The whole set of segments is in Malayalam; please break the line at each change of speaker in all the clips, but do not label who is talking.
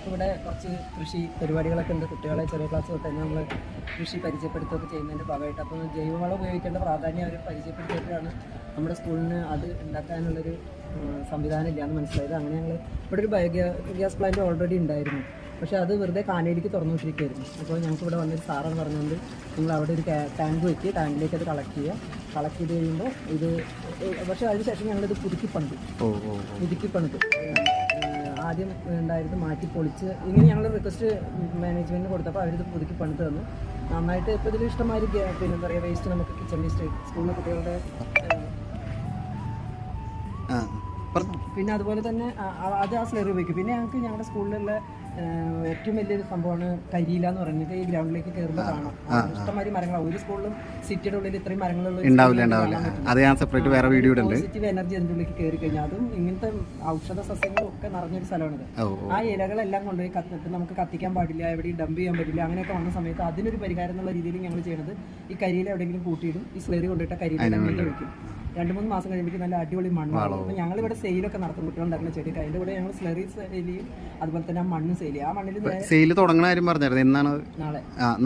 ഇവിടെ കുറച്ച് കൃഷി പരിപാടികളൊക്കെ ഉണ്ട്. കുട്ടികളെ ചെറിയ ക്ലാസ് തൊട്ട് തന്നെ നമ്മൾ കൃഷി പരിചയപ്പെടുത്തുകയൊക്കെ ചെയ്യുന്നതിൻ്റെ ഭാഗമായിട്ട് അപ്പോൾ ജൈവവളം ഉപയോഗിക്കേണ്ട പ്രാധാന്യം അവർ പരിചയപ്പെടുത്തിയപ്പോഴാണ് നമ്മുടെ സ്കൂളിന് അത് ഉണ്ടാക്കാനുള്ളൊരു സംവിധാനം ഇല്ലയെന്ന് മനസ്സിലായത്. അങ്ങനെ ഞങ്ങൾ ഇവിടെ ഒരു ബയോഗ്യാസ് പ്ലാന്റ് ഓൾറെഡി ഉണ്ടായിരുന്നു, പക്ഷേ അത് വെറുതെ കാനയിലേക്ക് തുറന്നുകൊണ്ടിരിക്കുകയായിരുന്നു. അപ്പോൾ ഞങ്ങൾക്ക് ഇവിടെ വന്നൊരു സാറെന്ന് പറഞ്ഞുകൊണ്ട് നിങ്ങൾ അവിടെ ഒരു ടാങ്ക് വയ്ക്കുക, ടാങ്കിലേക്ക് അത് കളക്ട് ചെയ്ത് കഴിയുമ്പോൾ ഇത് പക്ഷേ അതിനുശേഷം ഞങ്ങളിത് പുതുക്കി പണിതു. ആദ്യം ഉണ്ടായിരുന്നു മാറ്റി പൊളിച്ച് ഇങ്ങനെ ഞങ്ങൾ റിക്വസ്റ്റ് മാനേജ്മെൻറ്റിന് കൊടുത്തപ്പോൾ അവരിത് പുതുക്കി പണിത് തന്നു. നന്നായിട്ട് ഇപ്പോൾ ഇതിൽ ഇഷ്ടമാതിരി പിന്നെ എന്താ പറയുക വേസ്റ്റ് നമുക്ക് കിച്ചൺ വേസ്റ്റ് സ്കൂളിലെ കുട്ടികളുടെ പിന്നെ അതുപോലെ തന്നെ അത് ആ സ്ലറി ഉപയോഗിക്കും. പിന്നെ ഞങ്ങൾക്ക് ഞങ്ങളുടെ സ്കൂളിലുള്ള ഏറ്റവും വലിയൊരു സംഭവമാണ് കരിയില എന്ന് പറയുന്നത്. ഈ ഗ്രൗണ്ടിലേക്ക് കയറുമ്പോൾ കാണാം ഇഷ്ടംമാതിരി മരങ്ങളാണ്. ഒരു സ്കൂളിലും സിറ്റിയുടെ ഉള്ളിൽ ഇത്രയും മരങ്ങളുള്ള പോസിറ്റീവ് എനർജി അതിൻ്റെ ഉള്ളിലേക്ക് കയറി കഴിഞ്ഞാൽ അതും ഇങ്ങനത്തെ ഔഷധ സസ്യങ്ങളും ഒക്കെ നിറഞ്ഞൊരു സ്ഥലമാണിത്. ആ ഇലകളെല്ലാം കൊണ്ടുപോയി കത്തിട്ട് നമുക്ക് കത്തിക്കാൻ പാടില്ല, എവിടെയും ഡംപ് ചെയ്യാൻ പറ്റില്ല. അങ്ങനെയൊക്കെ വന്ന സമയത്ത് അതിനൊരു പരിഹാരം എന്നുള്ള രീതിയിൽ ഞങ്ങൾ ചെയ്യുന്നത് ഈ കരിയില എവിടെയെങ്കിലും കൂട്ടിയിടും, ഈ സ്ലറി കൊണ്ടിട്ട് കരിയില വയ്ക്കും. 2-3 മാസം കഴിയുമ്പോൾ നല്ല അടിപൊളി മണ്ണാവും. അപ്പോൾ ഞങ്ങളിവിടെ സെയിലൊക്കെ നടത്തും, കുട്ടികളുണ്ടാക്കുന്ന ചെടിയൊക്കെ. അതിൻ്റെ കൂടെ ഞങ്ങൾ സ്ലറി സെയിൽ ചെയ്യും, അതുപോലെ തന്നെ ആ മണ്ണ് സെയിൽ ചെയ്യും. ആ മണ്ണിൽ
സെയിൽ തുടങ്ങുന്ന കാര്യം പറഞ്ഞായിരുന്നു. എന്നാണ്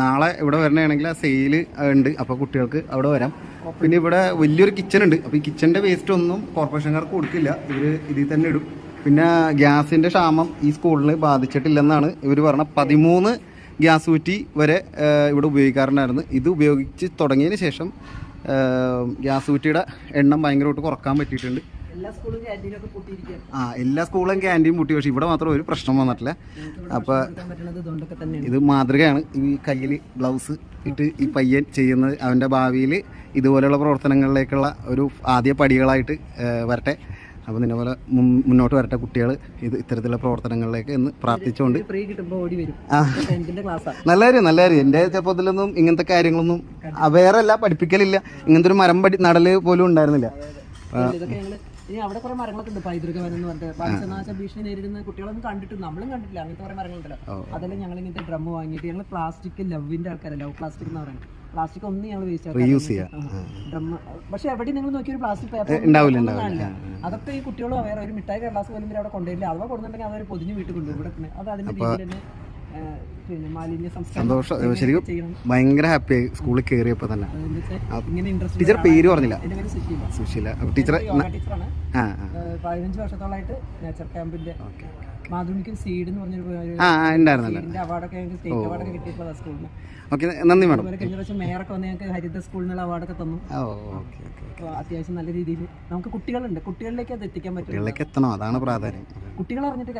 നാളെ ഇവിടെ വരണയാണെങ്കിൽ ആ സെയിൽ ഉണ്ട്, അപ്പോൾ കുട്ടികൾക്ക് അവിടെ വരാം. പിന്നെ ഇവിടെ വലിയൊരു കിച്ചൺ ഉണ്ട്. അപ്പോൾ ഈ കിച്ചൻ്റെ വേസ്റ്റ് ഒന്നും കോർപ്പറേഷൻകാർക്ക് കൊടുക്കില്ല, ഇവർ ഇതിൽ തന്നെ ഇടും. പിന്നെ ഗ്യാസിൻ്റെ ക്ഷാമം ഈ സ്കൂളിൽ ബാധിച്ചിട്ടില്ലെന്നാണ് ഇവർ പറഞ്ഞത്. 13 ഗ്യാസ് കുറ്റി വരെ ഇവിടെ ഉപയോഗിക്കാറുണ്ടായിരുന്നു. ഇത് ഉപയോഗിച്ച് തുടങ്ങിയതിന് ശേഷം ഗ്യാസ് കുറ്റിയുടെ എണ്ണം ഭയങ്കരമായിട്ട് കുറക്കാൻ പറ്റിയിട്ടുണ്ട്. എല്ലാ സ്കൂളും ക്യാൻറ്റീൻ പൂട്ടി, പക്ഷേ ഇവിടെ മാത്രം ഒരു പ്രശ്നം വന്നിട്ടില്ല. അപ്പോൾ ഇത് മാതൃകയാണ്. ഈ കയ്യിൽ ഗ്ലൗസ് ഇട്ട് ഈ പയ്യൻ ചെയ്യുന്നത് അവൻ്റെ ഭാവിയിൽ ഇതുപോലെയുള്ള പ്രവർത്തനങ്ങളിലേക്കുള്ള ഒരു ആദ്യ പടികളായിട്ട് വരട്ടെ. അപ്പോൾ നിന്നെപ്പോലെ മുന്നോട്ട് വരട്ടെ കുട്ടികൾ ഇത്തരത്തിലുള്ള പ്രവർത്തനങ്ങളിലേക്ക് എന്ന് പ്രാർത്ഥിച്ചുകൊണ്ട്. നല്ല കാര്യം. എൻ്റെ ചെറുപ്പത്തിലൊന്നും ഇങ്ങനത്തെ കാര്യങ്ങളൊന്നും വേറെല്ല പഠിപ്പിക്കലില്ല. ഇങ്ങനത്തെ ഒരു മരം നടല് പോലും ഉണ്ടായിരുന്നില്ല.
ഇനി അവിടെ കുറെ മരങ്ങളൊക്കെ ഉണ്ട്. പൈതൃക വനം എന്ന് പറഞ്ഞിട്ട് വംശനാശ ഭീഷണി നേരിടുന്ന കുട്ടികളൊന്നും കണ്ടിട്ട് നമ്മളും കണ്ടിട്ടില്ല. അങ്ങനത്തെ കുറെ മരങ്ങളുണ്ടല്ലോ. അതെല്ലാം ഞങ്ങൾ ഇങ്ങനത്തെ ഡ്രം വാങ്ങിയിട്ട് ഞങ്ങൾ പ്ലാസ്റ്റിക് ലവിന്റെ ആൾക്കാരല്ല, ലവ് പ്ലാസ്റ്റിക് എന്ന് പറയുന്നത്. പ്ലാസ്റ്റിക് ഒന്നും ഞങ്ങൾ വേസ്റ്റ് ഡ്രം. പക്ഷെ എവിടെ നിങ്ങൾ നോക്കിയൊരു പ്ലാസ്റ്റിക് പേപ്പർ ഉണ്ടാവില്ല. അതൊക്കെ ഈ കുട്ടികളും വേറെ ഒരു മിഠായി കടലാസ് പോലും അവിടെ കൊണ്ടുവരില്ല. അഥവാ കൊടുത്തിട്ടുണ്ടെങ്കിൽ അവർ പൊതിഞ്ഞ് വീട്ടിൽ കൊണ്ടുവരും. ഇവിടെ അത് അതിന്റെ രീതിയിൽ തന്നെ
സന്തോഷം. ശരിക്കും ഭയങ്കര ഹാപ്പിയായി സ്കൂളിൽ കയറിയപ്പോൾ തന്നെ. ടീച്ചർ പേര് പറഞ്ഞില്ല, സുശീല ടീച്ചർ.
15 വർഷത്തോളായിട്ട് നേച്ചർ ക്യാമ്പിന്റെ മാധുനിക്ക് സീഡ് എന്ന് പറഞ്ഞൊരു അവാർഡൊക്കെ സ്റ്റേറ്റ് അവാർഡൊക്കെ കിട്ടിയിട്ടുള്ള സ്കൂളിന്.
ഓക്കെ, നന്ദി മാഡം.
കഴിഞ്ഞ പ്രാവശ്യം മേയറൊക്കെ വന്ന് ഞങ്ങൾക്ക് ഹരിത സ്കൂളിൽ നിന്നുള്ള അവാർഡൊക്കെ തന്നു. അത്യാവശ്യം നല്ല രീതിയിൽ നമുക്ക് കുട്ടികളുണ്ട്, കുട്ടികളിലേക്ക് അത് എത്തിക്കാൻ പറ്റും.
കുട്ടികളിലേക്ക് എത്തണം, അതാണ് പ്രാധാന്യം.
കുട്ടികൾ അറിഞ്ഞിട്ട്